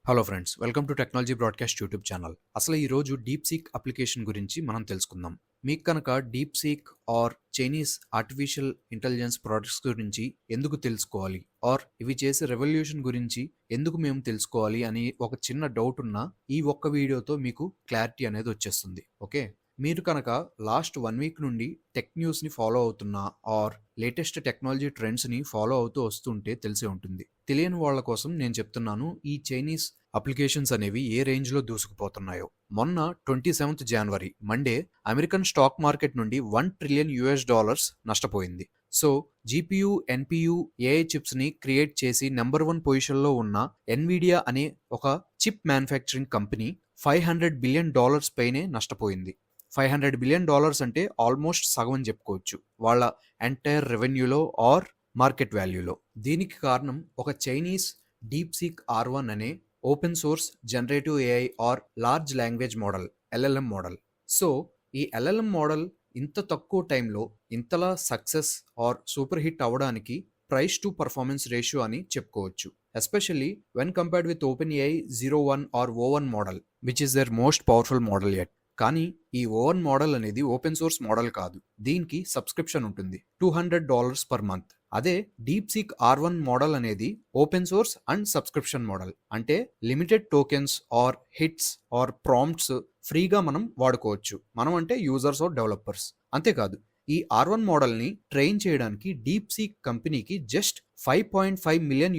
Hello friends, welcome to technology broadcast YouTube channel. అసలు ఈరోజు deep seek application గురించి మనం తెలుసుకుందాం. మీకు కనుక DeepSeek or Chinese artificial intelligence products గురించి ఎందుకు తెలుసుకోవాలి, ఆర్ ఇవి చేసే రెవల్యూషన్ గురించి ఎందుకు మేము తెలుసుకోవాలి అని ఒక చిన్న డౌట్ ఉన్నా ఈ ఒక్క వీడియోతో మీకు క్లారిటీ అనేది వచ్చేస్తుంది. ఓకే, మీరు కనుక లాస్ట్ 1 వీక్ నుండి టెక్ న్యూస్ని ఫాలో అవుతున్నా ఆర్ లేటెస్ట్ టెక్నాలజీ ట్రెండ్స్ని ఫాలో అవుతూ వస్తుంటే తెలిసే ఉంటుంది. తెలియని వాళ్ళ కోసం నేను చెప్తున్నాను, ఈ చైనీస్ అప్లికేషన్స్ అనేవి ఏ రేంజ్లో దూసుకుపోతున్నాయో. మొన్న 27th జనవరి మండే అమెరికన్ స్టాక్ మార్కెట్ నుండి $1 ట్రిలియన్ నష్టపోయింది. సో జీపీయూ, ఎన్పియూ, ఏఐ చిప్స్ని క్రియేట్ చేసి నెంబర్ 1 పొజిషన్లో ఉన్న ఎన్విడియా అనే ఒక చిప్ మ్యానుఫ్యాక్చరింగ్ కంపెనీ $500 బిలియన్ పైనే నష్టపోయింది. $500 బిలియన్ అంటే ఆల్మోస్ట్ సగం అని చెప్పుకోవచ్చు వాళ్ళ ఎంటైర్ రెవెన్యూలో ఆర్ మార్కెట్ వాల్యూలో. దీనికి కారణం ఒక చైనీస్ డీప్ సీక్ R1 అనే open source generative AI or large language model, LLM model. So ఈ LLM మోడల్ ఇంత తక్కువ టైంలో ఇంతలా సక్సెస్ ఆర్ సూపర్ హిట్ అవ్వడానికి ప్రైస్ టు పర్ఫార్మెన్స్ రేషియో అని చెప్పుకోవచ్చు. Especially when compared with OpenAI 01 or O1 model, which is the most powerful model yet. కానీ ఈ O1 మోడల్ అనేది ఓపెన్ సోర్స్ మోడల్ కాదు, దీనికి సబ్స్క్రిప్షన్ ఉంటుంది $200 పర్ మంత్. అదే డీప్ సీక్ R1 మోడల్ అనేది open source and subscription model. అంటే limited tokens or hits or prompts ఫ్రీగా మనం వాడుకోవచ్చు. మనం అంటే యూజర్స్ ఆర్ డెవలపర్స్. అంతేకాదు, ఈ R1 మోడల్ని ట్రైన్ చేయడానికి డీప్ సీక్ కంపెనీకి just $5.5 million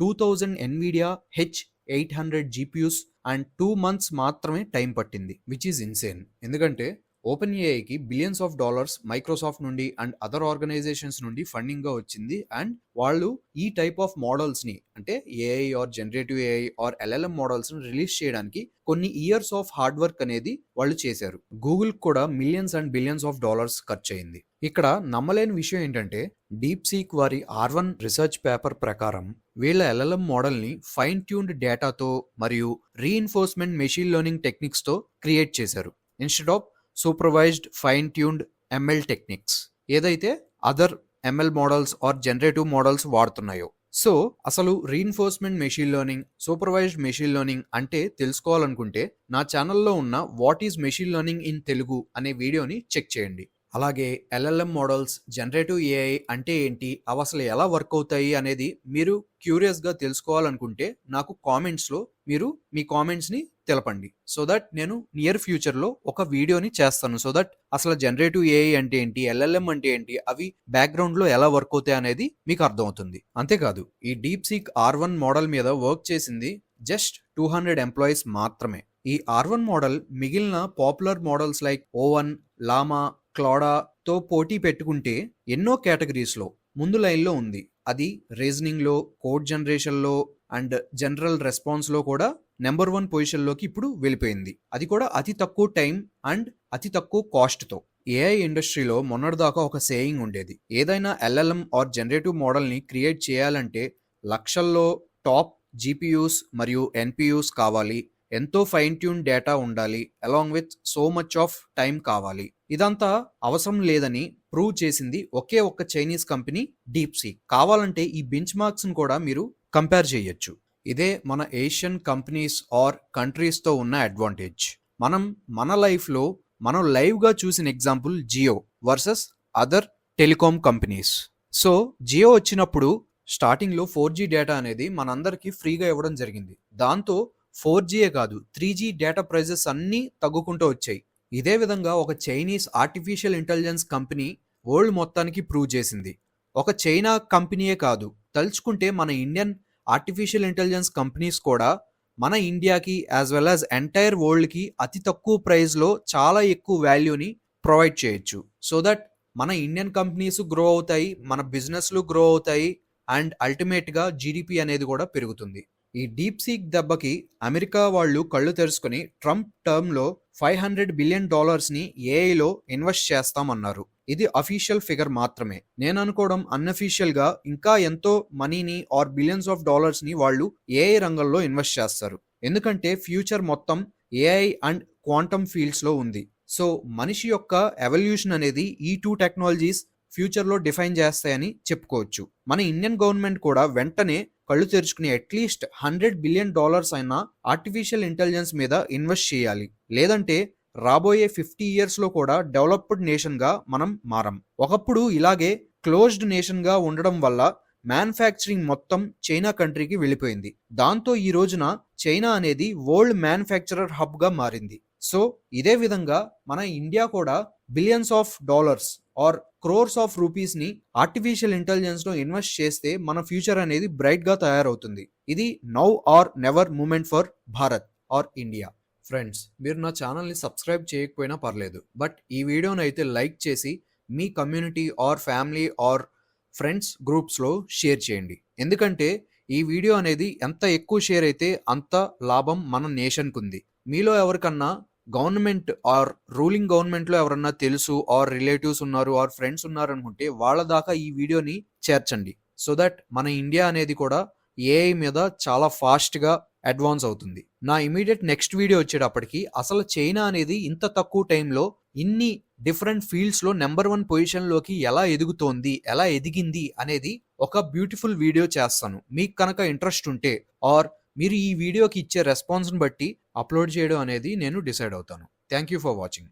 2000 Nvidia H800 GPUs and 2 months మాత్రమే టైం పట్టింది, విచ్ ఈజ్ ఇన్సేన్. ఎందుకంటే ఓపెన్ ఏఐకి బిలియన్స్ ఆఫ్ డాలర్స్ మైక్రోసాఫ్ట్ నుండి అండ్ అదర్ ఆర్గనైజేషన్స్ నుండి ఫండింగ్గా వచ్చింది. అండ్ వాళ్ళు ఈ టైప్ ఆఫ్ మోడల్స్ని అంటే AI or generative AI or LLM మోడల్స్ని రిలీజ్ చేయడానికి కొన్ని ఇయర్స్ ఆఫ్ హార్డ్ వర్క్ అనేది వాళ్ళు చేశారు. గూగుల్ కూడా millions and billions of dollars ఖర్చు అయింది. ఇక్కడ నమ్మలేని విషయం ఏంటంటే డీప్ సీక్ వారి R1 రీసెర్చ్ పేపర్ ప్రకారం వీళ్ళ LLM మోడల్ని ఫైన్ ట్యూన్డ్ డేటాతో మరియు రీఇన్ఫోర్స్మెంట్ మెషిన్ లెర్నింగ్ టెక్నిక్స్తో క్రియేట్ చేశారు, instead of supervised fine tuned ML techniques ఏదైతే other ML models or generative models వాడుతున్నాయో. సో అసలు reinforcement machine learning, supervised machine learning అంటే తెలుసుకోవాలనుకుంటే నా ఛానల్లో ఉన్న what is machine learning in Telugu అనే వీడియోని చెక్ చేయండి. అలాగే LLM మోడల్స్, జనరేటివ్ ఏఐ అంటే ఏంటి, అవి అసలు ఎలా వర్క్ అవుతాయి అనేది మీరు క్యూరియస్గా తెలుసుకోవాలనుకుంటే నాకు కామెంట్స్లో మీరు మీ కామెంట్స్ని తెలపండి. సో దట్ నేను నియర్ ఫ్యూచర్లో ఒక వీడియోని చేస్తాను. సో దట్ అసలు జనరేటివ్ ఏఐ అంటే ఏంటి, LLM అంటే ఏంటి, అవి బ్యాక్గ్రౌండ్లో ఎలా వర్క్ అవుతాయి అనేది మీకు అర్థమవుతుంది. అంతేకాదు, ఈ డీప్ సీక్ R1 మోడల్ మీద వర్క్ చేసింది జస్ట్ 200 ఎంప్లాయీస్ మాత్రమే. ఈ R1 మోడల్ మిగిలిన పాపులర్ మోడల్స్ లైక్ O1, లామా, క్లాడాతో పోటీ పెట్టుకుంటే ఎన్నో కేటగిరీస్లో ముందు లైన్లో ఉంది. అది రీజనింగ్లో, కోడ్ జనరేషన్లో అండ్ జనరల్ రెస్పాన్స్లో కూడా నెంబర్ 1 పొజిషన్లోకి ఇప్పుడు వెళ్ళిపోయింది. అది కూడా అతి తక్కువ టైం అండ్ అతి తక్కువ కాస్ట్తో. ఏఐ ఇండస్ట్రీలో మొన్నటిదాకా ఒక సేయింగ్ ఉండేది, ఏదైనా LLM ఆర్ జనరేటివ్ మోడల్ని క్రియేట్ చేయాలంటే లక్షల్లో టాప్ GPUs మరియు NPUs కావాలి, ఎంతో ఫైన్ ట్యూన్ డేటా ఉండాలి, along with so much of time కావాలి. ఇదంతా అవసరం లేదని ప్రూవ్ చేసింది ఒకే ఒక్క చైనీస్ కంపెనీ డీప్ సీక్. కావాలంటే ఈ బెంచ్ మార్క్స్ని కూడా మీరు కంపేర్ చేయొచ్చు. ఇదే మన ఏషియన్ కంపెనీస్ ఆర్ కంట్రీస్తో ఉన్న అడ్వాంటేజ్. మన లైఫ్లో మనం లైవ్గా చూసిన example Jio versus other telecom companies. So Jio వచ్చినప్పుడు స్టార్టింగ్లో 4G డేటా అనేది మనందరికీ ఫ్రీగా ఇవ్వడం జరిగింది. దాంతో 4Gయే కాదు 3G డేటా ప్రైజెస్ అన్నీ తగ్గుకుంటూ వచ్చాయి. ఇదే విధంగా ఒక Chinese artificial intelligence company world మొత్తానికి ప్రూవ్ చేసింది. ఒక చైనా కంపెనీయే కాదు, తలుచుకుంటే మన ఇండియన్ ఆర్టిఫిషియల్ ఇంటెలిజెన్స్ కంపెనీస్ కూడా మన ఇండియాకి యాజ్ వెల్ యాజ్ ఎంటైర్ వరల్డ్కి అతి తక్కువ ప్రైస్లో చాలా ఎక్కువ వాల్యూని ప్రొవైడ్ చేయొచ్చు. సో దట్ మన ఇండియన్ కంపెనీస్ గ్రో అవుతాయి, మన బిజినెస్లు గ్రో అవుతాయి అండ్ అల్టిమేట్గా GDP అనేది కూడా పెరుగుతుంది. ఈ డీప్ సీక్ దెబ్బకి అమెరికా వాళ్ళు కళ్ళు తెరుచుకొని ట్రంప్ టర్మ్లో $500 బిలియన్ ఏఐలో ఇన్వెస్ట్ చేస్తామన్నారు. ఇది అఫీషియల్ ఫిగర్ మాత్రమే. నేను అనుకోవడం అన్అఫీషియల్గా ఇంకా ఎంతో మనీని ఆర్ బిలియన్స్ ఆఫ్ డాలర్స్ని వాళ్ళు ఏఐ రంగంలో ఇన్వెస్ట్ చేస్తారు. ఎందుకంటే ఫ్యూచర్ మొత్తం ఏఐ అండ్ క్వాంటమ్ ఫీల్డ్స్లో ఉంది. సో మనిషి యొక్క ఎవల్యూషన్ అనేది ఈ 2 టెక్నాలజీస్ ఫ్యూచర్లో డిఫైన్ చేస్తాయని చెప్పుకోవచ్చు. మన ఇండియన్ గవర్నమెంట్ కూడా వెంటనే కళ్ళు తెరుచుకుని అట్లీస్ట్ $100 బిలియన్ అయినా ఆర్టిఫిషియల్ ఇంటెలిజెన్స్ మీద ఇన్వెస్ట్ చేయాలి. లేదంటే రాబోయే 50 ఇయర్స్లో కూడా డెవలప్డ్ నేషన్గా మనం మారం. ఒకప్పుడు ఇలాగే క్లోజ్డ్ నేషన్గా ఉండడం వల్ల మ్యానుఫ్యాక్చరింగ్ మొత్తం చైనా కంట్రీకి వెళ్ళిపోయింది. దాంతో ఈ రోజున చైనా అనేది వరల్డ్ మ్యానుఫ్యాక్చరర్ హబ్గా మారింది. సో ఇదే విధంగా మన ఇండియా కూడా billions of dollars or crores of రూపీస్ని ఆర్టిఫిషియల్ ఇంటెలిజెన్స్లో ఇన్వెస్ట్ చేస్తే మన ఫ్యూచర్ అనేది బ్రైట్గా తయారవుతుంది. ఇది now or never moment for Bharat or India. Friends, మీరు నా ఛానల్ని సబ్స్క్రైబ్ చేయకపోయినా పర్లేదు, బట్ ఈ వీడియోని అయితే లైక్ చేసి మీ community or family or friends గ్రూప్స్లో షేర్ చేయండి. ఎందుకంటే ఈ వీడియో అనేది ఎంత ఎక్కువ షేర్ అయితే అంత లాభం మన నేషన్కి ఉంది. మీలో ఎవరికన్నా గవర్నమెంట్ ఆర్ రూలింగ్ గవర్నమెంట్లో ఎవరన్నా తెలుసు ఆర్ రిలేటివ్స్ ఉన్నారు ఆర్ ఫ్రెండ్స్ ఉన్నారు అనుకుంటే వాళ్ళ దాకా ఈ వీడియోని చేర్చండి. సో దట్ మన ఇండియా అనేది కూడా ఏఐ మీద చాలా ఫాస్ట్గా అడ్వాన్స్ అవుతుంది. నా ఇమీడియట్ నెక్స్ట్ వీడియో వచ్చేటప్పటికి అసలు చైనా అనేది ఇంత తక్కువ టైంలో ఇన్ని డిఫరెంట్ ఫీల్డ్స్లో నెంబర్ 1 పొజిషన్లోకి ఎలా ఎదుగుతోంది, ఎలా ఎదిగింది అనేది ఒక బ్యూటిఫుల్ వీడియో చేస్తాను. మీకు కనుక ఇంట్రెస్ట్ ఉంటే ఆర్ మీరు ఈ వీడియోకి ఇచ్చే రెస్పాన్స్ని బట్టి అప్లోడ్ చేయడం అనేది నేను డిసైడ్ అవుతాను. Thank you for watching.